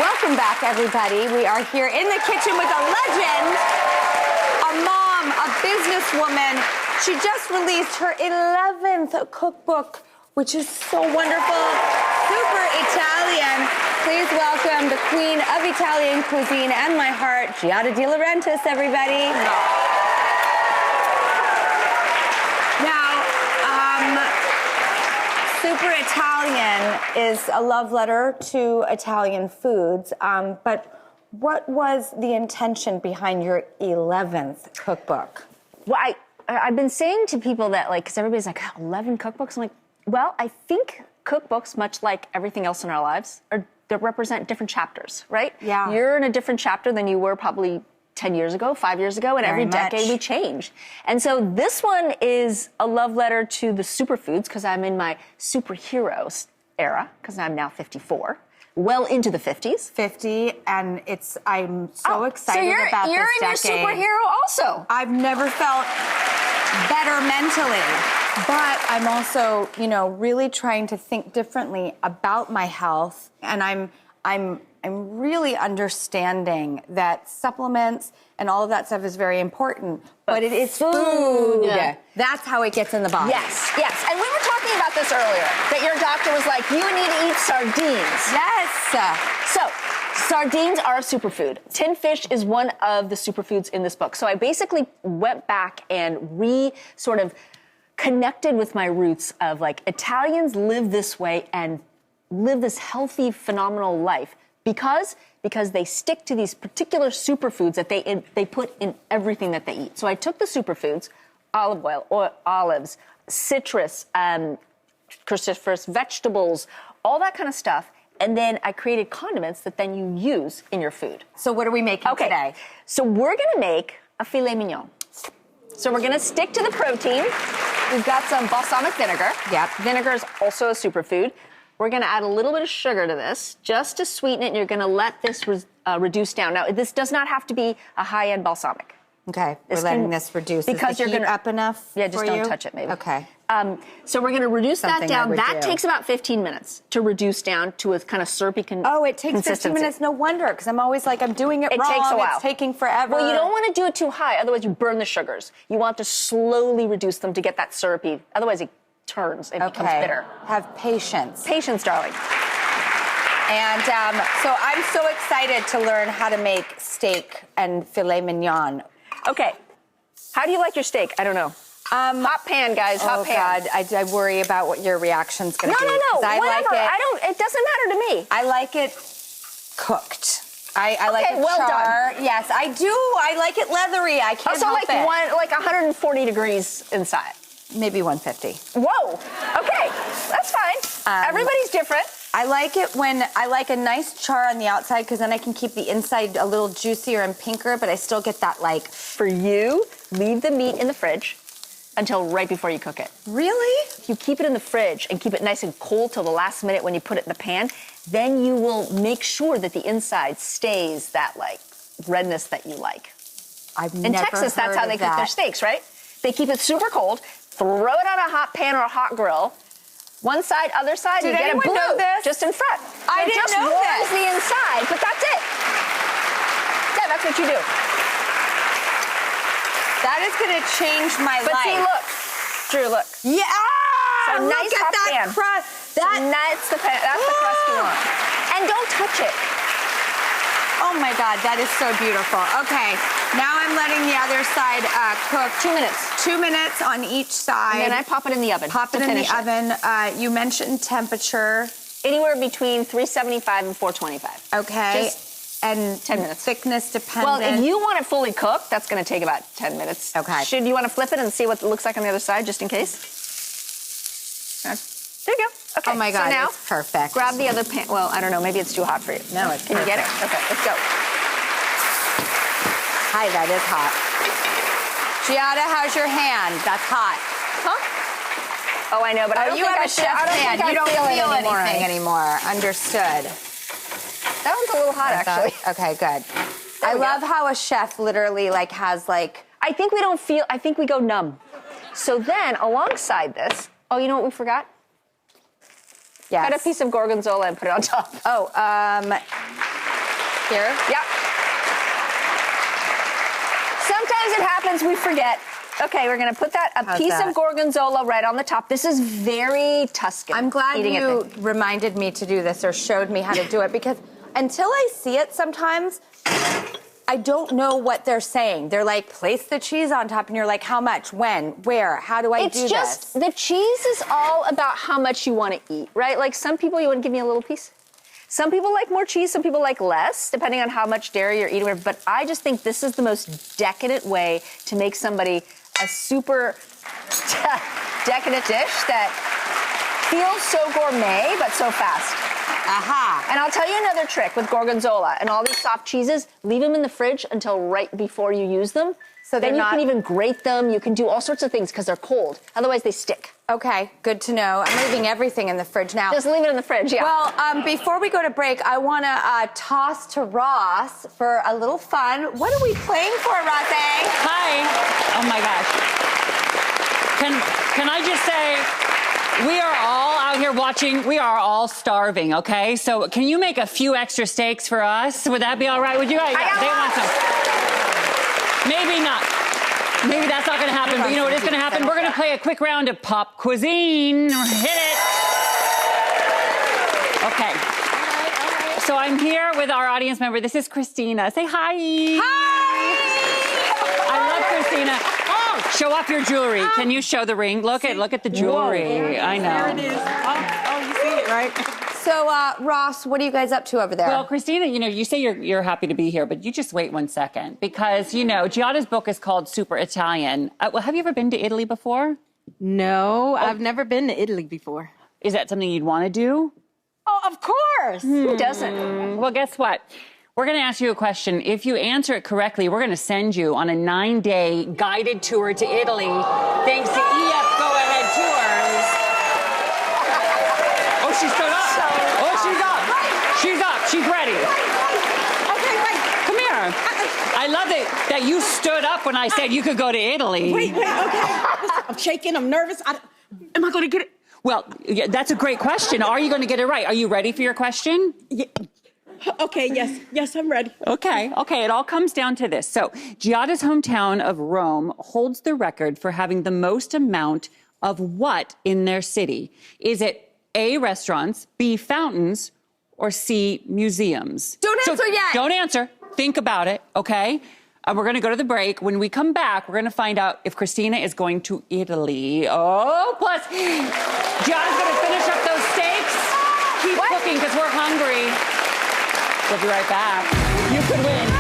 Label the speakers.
Speaker 1: Welcome back, everybody. We are here in the kitchen with a legend, a mom, a businesswoman. She just released her 11th cookbook, which is so wonderful. Super Italian. Please welcome the queen of Italian cuisine and my heart, Giada De Laurentiis, everybody. Super Italian is a love letter to Italian foods, but what was the intention behind your 11th cookbook?
Speaker 2: Well, I've been saying to people that, like, because everybody's like, 11 cookbooks? I'm like, well, I think cookbooks, much like everything else in our lives, they represent different chapters, right?
Speaker 1: Yeah.
Speaker 2: You're in a different chapter than you were probably 10 years ago, 5 years ago, and every decade we change. And so this one is a love letter to the superfoods, because I'm in my superheroes era, because I'm now 54, well into the 50s.
Speaker 1: 50, and I'm so excited about this decade.
Speaker 2: You're in your superhero also. I've
Speaker 1: never felt better mentally, but I'm also, really trying to think differently about my health, and I'm really understanding that supplements and all of that stuff is very important, but it is food. That's how it gets in the body.
Speaker 2: Yes. And we were talking about this earlier, that your doctor was like, you need to eat sardines.
Speaker 1: Yes.
Speaker 2: So, sardines are a superfood. Tin fish is one of the superfoods in this book. So I basically went back and sort of connected with my roots of, like, Italians live this way and live this healthy, phenomenal life. Because they stick to these particular superfoods that they put in everything that they eat. So I took the superfoods, olive oil, olives, citrus, cruciferous vegetables, all that kind of stuff, and then I created condiments that then you use in your food.
Speaker 1: So what are we making today?
Speaker 2: So we're gonna make a filet mignon. So we're gonna stick to the protein. We've got some balsamic vinegar.
Speaker 1: Yep.
Speaker 2: Vinegar is also a superfood. We're going to add a little bit of sugar to this just to sweeten it, and you're going to let this reduce down. Now, this does not have to be a high-end balsamic.
Speaker 1: Okay, we're letting this reduce.
Speaker 2: Because you're going to
Speaker 1: up enough.
Speaker 2: Yeah, just don't touch it, maybe.
Speaker 1: Okay.
Speaker 2: So we're going to reduce that down. That takes about 15 minutes to reduce down to a kind of syrupy consistency.
Speaker 1: Oh, it takes 15 minutes. No wonder, because I'm always like, I'm doing it wrong.
Speaker 2: It takes a while.
Speaker 1: It's taking forever.
Speaker 2: Well, you don't want to do it too high, otherwise you burn the sugars. You want to slowly reduce them to get that syrupy. Otherwise, it turns. It becomes bitter.
Speaker 1: Have patience.
Speaker 2: Patience, darling.
Speaker 1: And so I'm so excited to learn how to make steak and filet mignon.
Speaker 2: Okay. How do you like your steak? I don't know. Hot pan, guys. Hot pan.
Speaker 1: Oh, God. I worry about what your reaction's going to be.
Speaker 2: No.
Speaker 1: I
Speaker 2: Whatever.
Speaker 1: like it.
Speaker 2: It doesn't matter to me.
Speaker 1: I like it cooked. I like it
Speaker 2: well
Speaker 1: char.
Speaker 2: done.
Speaker 1: Yes, I do. I like it leathery. I can't help it.
Speaker 2: Like 140 degrees inside.
Speaker 1: Maybe 150.
Speaker 2: Whoa. Okay. That's fine. Everybody's different.
Speaker 1: I like it when I like a nice char on the outside, because then I can keep the inside a little juicier and pinker, but I still get that, like...
Speaker 2: For you, leave the meat in the fridge until right before you cook it.
Speaker 1: Really?
Speaker 2: If you keep it in the fridge and keep it nice and cold till the last minute when you put it in the pan, then you will make sure that the inside stays that, like, redness that you like.
Speaker 1: In
Speaker 2: Texas, that's how they cook their steaks, right? They keep it super cold, throw it on a hot pan or a hot grill. One side, other side, you get it blue, just in front.
Speaker 1: I didn't know this.
Speaker 2: It just warms the inside, but that's it. Yeah, that's what you do.
Speaker 1: That is going to change my life.
Speaker 2: But see, look. Drew, look.
Speaker 1: Yeah!
Speaker 2: So
Speaker 1: look
Speaker 2: nice
Speaker 1: at
Speaker 2: hot
Speaker 1: that
Speaker 2: pan.
Speaker 1: crust.
Speaker 2: That's the crust you want. And don't touch it.
Speaker 1: Oh, my God. That is so beautiful. Okay. Now I'm letting the other side cook.
Speaker 2: 2 minutes.
Speaker 1: 2 minutes on each side.
Speaker 2: And then I pop it in the oven.
Speaker 1: Pop it in the oven. You mentioned temperature.
Speaker 2: Anywhere between 375 and 425.
Speaker 1: Okay. And
Speaker 2: 10 minutes.
Speaker 1: Thickness dependent.
Speaker 2: Well, if you want it fully cooked, that's going to take about 10 minutes.
Speaker 1: Okay.
Speaker 2: Should you want to flip it and see what it looks like on the other side, just in case? There you go. Okay.
Speaker 1: Oh, my God.
Speaker 2: So now,
Speaker 1: it's perfect.
Speaker 2: Grab the other pan. Well, I don't know. Maybe it's too hot for you.
Speaker 1: No, it's
Speaker 2: Can you get it? Okay, let's go.
Speaker 1: Hi, that is hot. Giada, how's your hand? That's hot.
Speaker 2: Huh? Oh, I know, but I don't
Speaker 1: you
Speaker 2: think
Speaker 1: have
Speaker 2: I
Speaker 1: a chef's hand. You don't feel anything anymore. Understood.
Speaker 2: That one's a little hot, actually.
Speaker 1: Okay, good. I love how a chef literally has
Speaker 2: I think we go numb. So then, alongside this, oh, you know what we forgot?
Speaker 1: Yes.
Speaker 2: Cut a piece of gorgonzola and put it on top.
Speaker 1: Oh, here.
Speaker 2: Yep. Sometimes it happens, we forget. Okay, we're gonna put a piece of gorgonzola right on the top. This is very Tuscan.
Speaker 1: I'm glad you reminded me to do this or showed me how to do it, because until I see it sometimes, I don't know what they're saying. They're like, place the cheese on top, and you're like, how much, when, where, how do I do this?
Speaker 2: It's just, the cheese is all about how much you want to eat, right? Like some people, you want to give me a little piece? Some people like more cheese, some people like less, depending on how much dairy you're eating. But I just think this is the most decadent way to make somebody a super decadent dish that feels so gourmet, but so fast.
Speaker 1: Aha.
Speaker 2: And I'll tell you another trick with gorgonzola and all these soft cheeses. Leave them in the fridge until right before you use them. So then you can even grate them. You can do all sorts of things because they're cold. Otherwise, they stick.
Speaker 1: Okay, good to know. I'm leaving everything in the fridge now.
Speaker 2: Just leave it in the fridge, yeah.
Speaker 1: Well, before we go to break, I want to toss to Ross for a little fun. What are we playing for, Ross?
Speaker 3: Hi. Oh, my gosh. Can I just say, we are all out here watching. We are all starving, okay? So can you make a few extra steaks for us? Would that be all right with you guys? Yeah, they want some. Maybe not. Maybe that's not going to happen, but you know what is going to happen? We're going to play a quick round of pop cuisine. Hit it. Okay. All right. So I'm here with our audience member. This is Christina. Say hi.
Speaker 1: Hi.
Speaker 3: I love Christina. Oh, show off your jewelry. Can you show the ring? Look at the jewelry. I know.
Speaker 4: There it is. Oh, you see it, right?
Speaker 1: So, Ross, what are you guys up to over there?
Speaker 3: Well, Christina, you know, you say you're happy to be here, but you just wait one second because, you know, Giada's book is called Super Italian. Well, have you ever been to Italy before?
Speaker 4: No, I've never been to Italy before.
Speaker 3: Is that something you'd want to do?
Speaker 4: Oh, of course.
Speaker 2: Who doesn't?
Speaker 3: Well, guess what? We're going to ask you a question. If you answer it correctly, we're going to send you on a 9-day guided tour to Italy, thanks to EF Go Ahead Tours. Oh, she stood up. Oh, she's up. She's up. She's ready.
Speaker 4: Okay, wait.
Speaker 3: Come here. I love it that you stood up when I said you could go to Italy.
Speaker 4: Wait, okay. I'm shaking. I'm nervous. Am I going to get it?
Speaker 3: Well, yeah, that's a great question. Are you going to get it right? Are you ready for your question?
Speaker 4: Yeah. Okay, yes, I'm ready.
Speaker 3: Okay, it all comes down to this. So, Giada's hometown of Rome holds the record for having the most amount of what in their city? Is it A, restaurants, B, fountains, or C, museums?
Speaker 1: Don't answer yet.
Speaker 3: Don't answer. Think about it, okay? We're going to go to the break. When we come back, we're going to find out if Christina is going to Italy. Oh, plus, Giada's going to finish up those steaks. Keep cooking because we're hungry. We'll be right back. You could win.